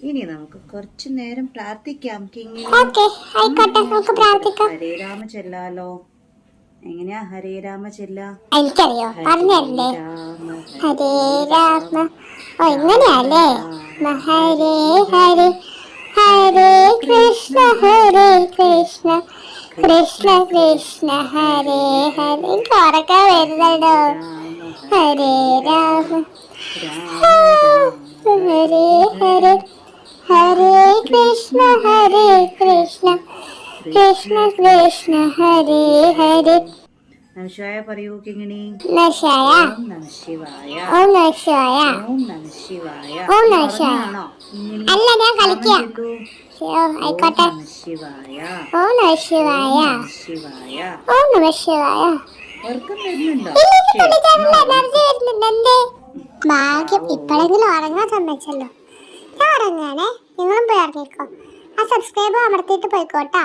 ഇനി നമുക്ക് കുറച്ചു നേരം പ്രാർത്ഥിക്കാം. ഹരേ രാമ ചെല്ലാലോ. എങ്ങനെയാ ഹരേ രാമ ചെല്ല? എനിക്കറിയോ, പറഞ്ഞല്ലേ? ഹരേ രാമ. ഓ ഇങ്ങനെയല്ലേ? ഹരേ ഹരേ ഹരേ കൃഷ്ണ കൃഷ്ണ കൃഷ്ണ ഹരേ ഹരേ. എനിക്ക് ഉറക്കാൻ വരുന്നുണ്ടോ? ഹരേ രാമ ഹരേ ഹരേ ഹരേ കൃഷ്ണ കൃഷ്ണ കൃഷ്ണ ഹരേ ഹരേ. നമശിവായ പറയൂ കിങ്ങിണി. നമശിവായ. ഓം നമശിവായ. ഓം നമശിവായ. ഓം നമശിവായ. ഓം നമശിവായ. അല്ല, ഞാൻ കളിക്കാം. ആയിക്കോട്ടെ. നമശിവായ. ഓം നമശിവായ. ശിവായ. ഓം നമശിവായ. ഉറക്കം വരുന്നുണ്ടോ? എനർജി വരുന്നുണ്ട്. ഭാഗ്യം ഇപ്പോഴെങ്കിലും ഉറങ്ങാൻ സമ്മതിച്ചല്ലോ. ഞാൻ ഉറങ്ങാണേ, നിങ്ങളും പോയി ഇറങ്ങിക്കോ. ആ സബ്സ്ക്രൈബ് അമർത്തിയിട്ട് പോയിക്കോട്ടാ.